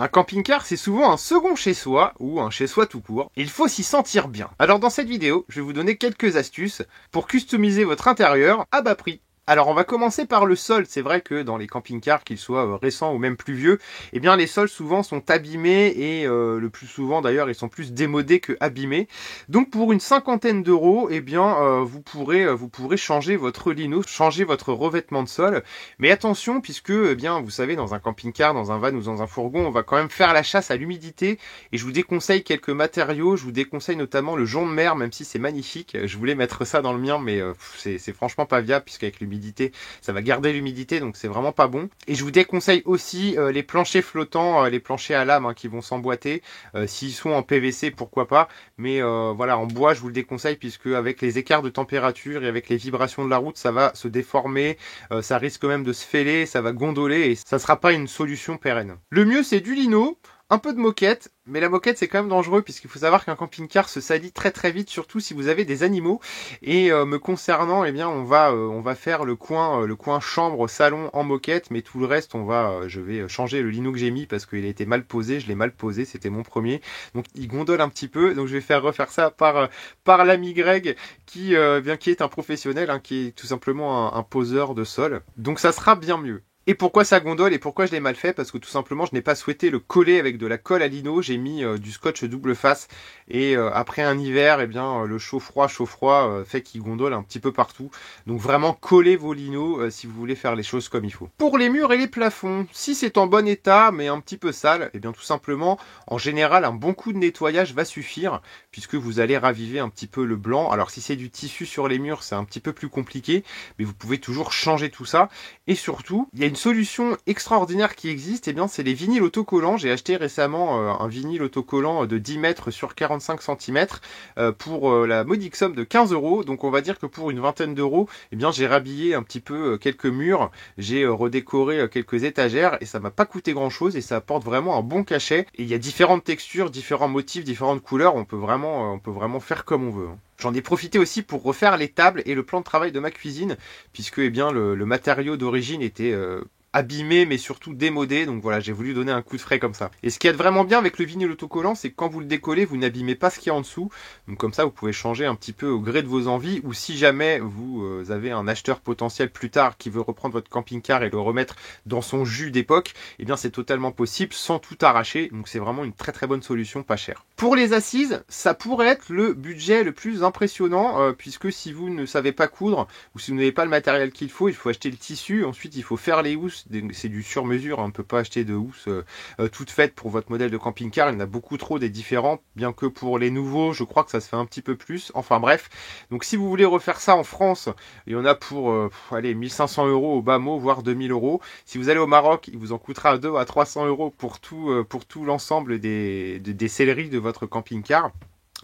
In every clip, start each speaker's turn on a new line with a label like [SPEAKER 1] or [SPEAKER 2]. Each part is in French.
[SPEAKER 1] Un camping-car, c'est souvent un second chez-soi ou un chez-soi tout court. Il faut s'y sentir bien. Alors dans cette vidéo, je vais vous donner quelques astuces pour customiser votre intérieur à bas prix. Alors on va commencer par le sol. C'est vrai que dans les camping-cars, qu'ils soient récents ou même plus vieux, eh bien les sols souvent sont abîmés et le plus souvent d'ailleurs ils sont plus démodés que abîmés. Donc pour une cinquantaine d'euros, eh bien vous pourrez changer votre lino, changer votre revêtement de sol. Mais attention puisque eh bien vous savez dans un camping-car, dans un van ou dans un fourgon, on va quand même faire la chasse à l'humidité et je vous déconseille quelques matériaux. Je vous déconseille notamment le jonc de mer, même si c'est magnifique. Je voulais mettre ça dans le mien, mais c'est franchement pas viable puisqu'avec l'humidité ça va garder l'humidité, donc c'est vraiment pas bon. Et je vous déconseille aussi les planchers flottants, les planchers à lame qui vont s'emboîter. S'ils sont en PVC, pourquoi pas, mais voilà, en bois je vous le déconseille puisque avec les écarts de température et avec les vibrations de la route, ça va se déformer, ça risque même de se fêler, ça va gondoler et ça sera pas une solution pérenne. Le mieux c'est du lino, un peu de moquette, mais la moquette c'est quand même dangereux puisqu'il faut savoir qu'un camping-car se salit très très vite, surtout si vous avez des animaux. Et me concernant, eh bien on va faire le coin chambre salon en moquette, mais tout le reste je vais changer le lino que j'ai mis parce qu'il a été mal posé, je l'ai mal posé, c'était mon premier, donc il gondole un petit peu, donc je vais faire refaire ça par l'ami Greg qui est un professionnel, qui est tout simplement un poseur de sol, donc ça sera bien mieux. Et pourquoi ça gondole et pourquoi je l'ai mal fait? Parce que tout simplement je n'ai pas souhaité le coller avec de la colle à lino, j'ai mis du scotch double face et après un hiver, eh bien le chaud-froid fait qu'il gondole un petit peu partout. Donc vraiment collez vos linos si vous voulez faire les choses comme il faut. Pour les murs et les plafonds, si c'est en bon état mais un petit peu sale, eh bien tout simplement en général un bon coup de nettoyage va suffire puisque vous allez raviver un petit peu le blanc. Alors si c'est du tissu sur les murs, c'est un petit peu plus compliqué, mais vous pouvez toujours changer tout ça. Et surtout, il y a une solution extraordinaire qui existe, eh bien c'est les vinyles autocollants. J'ai acheté récemment un vinyle autocollant de 10 mètres sur 45 cm pour la modique somme de 15 euros. Donc on va dire que pour une vingtaine d'euros, eh bien j'ai rhabillé un petit peu quelques murs, j'ai redécoré quelques étagères et ça m'a pas coûté grand chose et ça apporte vraiment un bon cachet. Et il y a différentes textures, différents motifs, différentes couleurs, on peut vraiment faire comme on veut. J'en ai profité aussi pour refaire les tables et le plan de travail de ma cuisine, puisque eh bien, le matériau d'origine était abîmé mais surtout démodé, donc voilà, j'ai voulu donner un coup de frais comme ça. Et ce qui est vraiment bien avec le vinyle autocollant, c'est que quand vous le décollez, vous n'abîmez pas ce qu'il y a en dessous, donc comme ça vous pouvez changer un petit peu au gré de vos envies, ou si jamais vous avez un acheteur potentiel plus tard qui veut reprendre votre camping-car et le remettre dans son jus d'époque, eh bien c'est totalement possible sans tout arracher, donc c'est vraiment une très très bonne solution, pas chère. Pour les assises, ça pourrait être le budget le plus impressionnant, puisque si vous ne savez pas coudre, ou si vous n'avez pas le matériel qu'il faut acheter le tissu, ensuite il faut faire les housses, c'est du sur-mesure, on ne peut pas acheter de housses toutes faites pour votre modèle de camping-car, il y en a beaucoup trop des différents, bien que pour les nouveaux, je crois que ça se fait un petit peu plus, enfin bref. Donc si vous voulez refaire ça en France, il y en a pour 1500 euros au bas mot, voire 2000 euros. Si vous allez au Maroc, il vous en coûtera 200 à 300 euros pour tout l'ensemble des selleries de votre camping-car.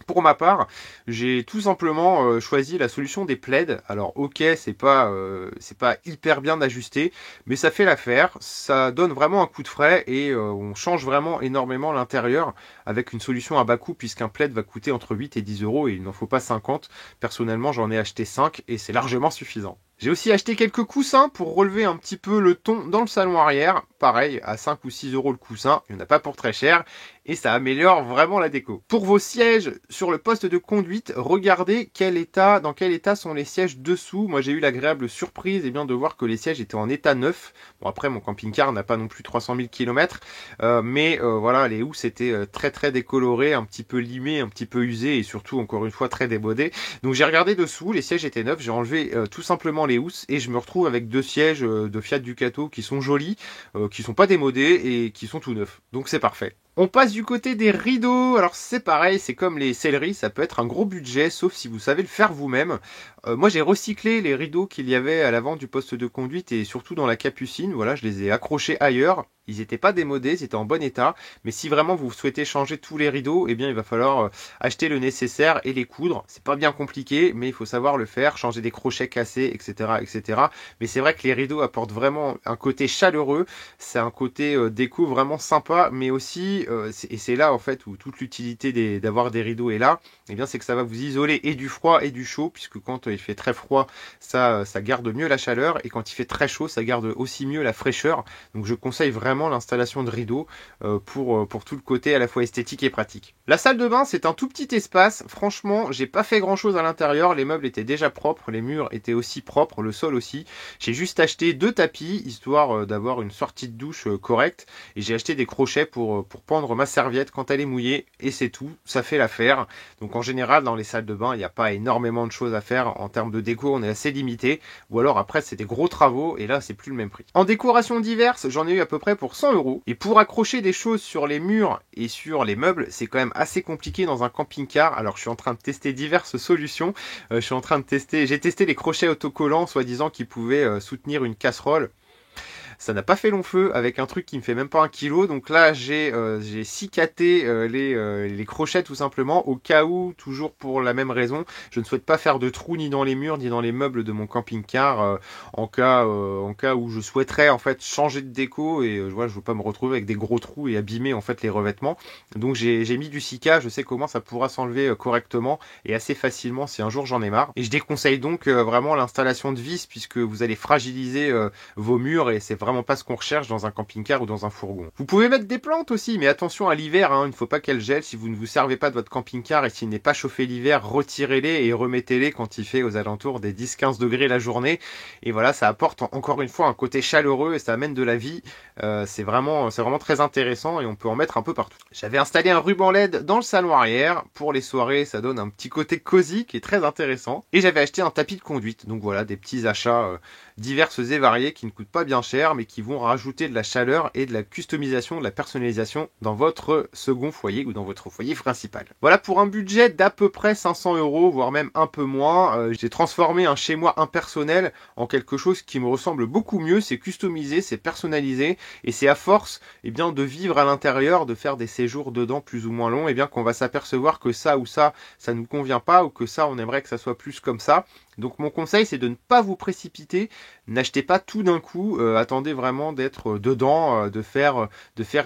[SPEAKER 1] Pour ma part, j'ai tout simplement choisi la solution des plaids. Alors ok, c'est pas hyper bien ajusté, mais ça fait l'affaire. Ça donne vraiment un coup de frais et on change vraiment énormément l'intérieur avec une solution à bas coût, puisqu'un plaid va coûter entre 8 et 10 euros et il n'en faut pas 50. Personnellement, j'en ai acheté 5 et c'est largement suffisant. J'ai aussi acheté quelques coussins pour relever un petit peu le ton dans le salon arrière. Pareil, à 5 ou 6 euros le coussin, il n'y en a pas pour très cher et ça améliore vraiment la déco. Pour vos sièges sur le poste de conduite, regardez dans quel état sont les sièges dessous. Moi j'ai eu l'agréable surprise de voir que les sièges étaient en état neuf. Bon après mon camping-car n'a pas non plus 300 000 km, mais voilà, les housses étaient très très décolorées, un petit peu limées, un petit peu usées et surtout encore une fois très démodées. Donc j'ai regardé dessous, les sièges étaient neufs, j'ai enlevé tout simplement les housses et je me retrouve avec deux sièges de Fiat Ducato qui sont jolis, qui sont pas démodés et qui sont tout neufs. Donc c'est parfait. On passe du côté des rideaux. Alors c'est pareil, c'est comme les selleries, ça peut être un gros budget, sauf si vous savez le faire vous-même. Moi j'ai recyclé les rideaux qu'il y avait à l'avant du poste de conduite et surtout dans la capucine. Voilà, je les ai accrochés ailleurs. Ils n'étaient pas démodés, ils étaient en bon état. Mais si vraiment vous souhaitez changer tous les rideaux, eh bien il va falloir acheter le nécessaire et les coudre. C'est pas bien compliqué, mais il faut savoir le faire, changer des crochets cassés, etc., etc. Mais c'est vrai que les rideaux apportent vraiment un côté chaleureux. C'est un côté déco vraiment sympa, mais aussi et c'est là en fait où toute l'utilité d'avoir des rideaux est là. Eh bien c'est que ça va vous isoler et du froid et du chaud, puisque quand il fait très froid, ça garde mieux la chaleur, et quand il fait très chaud, ça garde aussi mieux la fraîcheur. Donc je conseille vraiment vraiment l'installation de rideaux pour tout le côté à la fois esthétique et pratique. La salle de bain, c'est un tout petit espace. Franchement, j'ai pas fait grand chose à l'intérieur. Les meubles étaient déjà propres, les murs étaient aussi propres, le sol aussi. J'ai juste acheté 2 tapis, histoire d'avoir une sortie de douche correcte. Et j'ai acheté des crochets pour pendre ma serviette quand elle est mouillée. Et c'est tout, ça fait l'affaire. Donc en général, dans les salles de bain, il n'y a pas énormément de choses à faire. En termes de déco, on est assez limité. Ou alors après, c'est des gros travaux et là, c'est plus le même prix. En décoration diverse, j'en ai eu à peu près pour 100 €. Et pour accrocher des choses sur les murs et sur les meubles, c'est quand même assez compliqué dans un camping-car. Alors je suis en train de tester diverses solutions. J'ai testé les crochets autocollants, soi-disant qui pouvaient soutenir une casserole. Ça n'a pas fait long feu avec un truc qui me fait même pas 1 kg. Donc là, j'ai cicaté les crochets tout simplement au cas où, toujours pour la même raison, je ne souhaite pas faire de trous ni dans les murs ni dans les meubles de mon camping-car en cas où je souhaiterais en fait changer de déco et je veux pas me retrouver avec des gros trous et abîmer en fait les revêtements. Donc j'ai mis du Sika. Je sais comment ça pourra s'enlever correctement et assez facilement si un jour j'en ai marre. Et je déconseille donc vraiment l'installation de vis puisque vous allez fragiliser vos murs et c'est vraiment pas ce qu'on recherche dans un camping-car ou dans un fourgon. Vous pouvez mettre des plantes aussi, mais attention à l'hiver, il ne faut pas qu'elles gèlent. Si vous ne vous servez pas de votre camping-car et s'il n'est pas chauffé l'hiver, retirez-les et remettez-les quand il fait aux alentours des 10-15 degrés la journée. Et voilà, ça apporte encore une fois un côté chaleureux et ça amène de la vie. C'est vraiment très intéressant et on peut en mettre un peu partout. J'avais installé un ruban LED dans le salon arrière. Pour les soirées, ça donne un petit côté cosy qui est très intéressant. Et j'avais acheté un tapis de conduite. Donc voilà, des petits achats diverses et variés qui ne coûtent pas bien cher mais qui vont rajouter de la chaleur et de la customisation, de la personnalisation dans votre second foyer ou dans votre foyer principal. Voilà pour un budget d'à peu près 500 €, voire même un peu moins. J'ai transformé un chez moi impersonnel en quelque chose qui me ressemble beaucoup mieux. C'est customisé, c'est personnalisé et c'est à force de vivre à l'intérieur, de faire des séjours dedans plus ou moins longs, qu'on va s'apercevoir que ça ou ça nous convient pas ou que ça on aimerait que ça soit plus comme ça. Donc mon conseil, c'est de ne pas vous précipiter, n'achetez pas tout d'un coup, attendez vraiment d'être dedans, de faire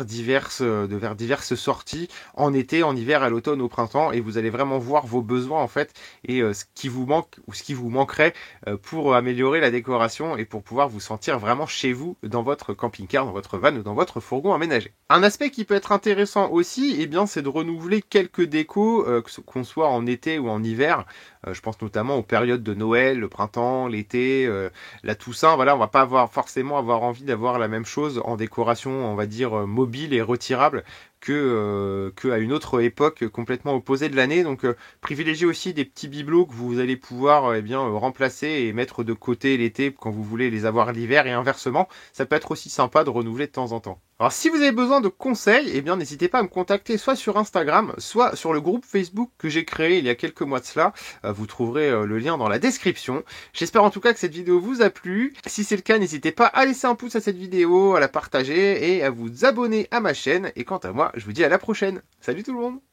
[SPEAKER 1] diverses sorties en été, en hiver, à l'automne, au printemps, et vous allez vraiment voir vos besoins en fait et ce qui vous manque ou ce qui vous manquerait pour améliorer la décoration et pour pouvoir vous sentir vraiment chez vous dans votre camping-car, dans votre van ou dans votre fourgon aménagé. Un aspect qui peut être intéressant aussi, c'est de renouveler quelques décos, qu'on soit en été ou en hiver. Je pense notamment aux périodes de Noël, le printemps, l'été, la Toussaint. Voilà, on va pas forcément avoir envie d'avoir la même chose en décoration, on va dire mobile et retirable que à une autre époque complètement opposée de l'année. Donc privilégiez aussi des petits bibelots que vous allez pouvoir remplacer et mettre de côté l'été quand vous voulez les avoir l'hiver et inversement. Ça peut être aussi sympa de renouveler de temps en temps. Alors si vous avez besoin de conseils, n'hésitez pas à me contacter soit sur Instagram, soit sur le groupe Facebook que j'ai créé il y a quelques mois de cela. Vous trouverez le lien dans la description. J'espère en tout cas que cette vidéo vous a plu. Si c'est le cas, n'hésitez pas à laisser un pouce à cette vidéo, à la partager et à vous abonner à ma chaîne. Et quant à moi, je vous dis à la prochaine. Salut tout le monde!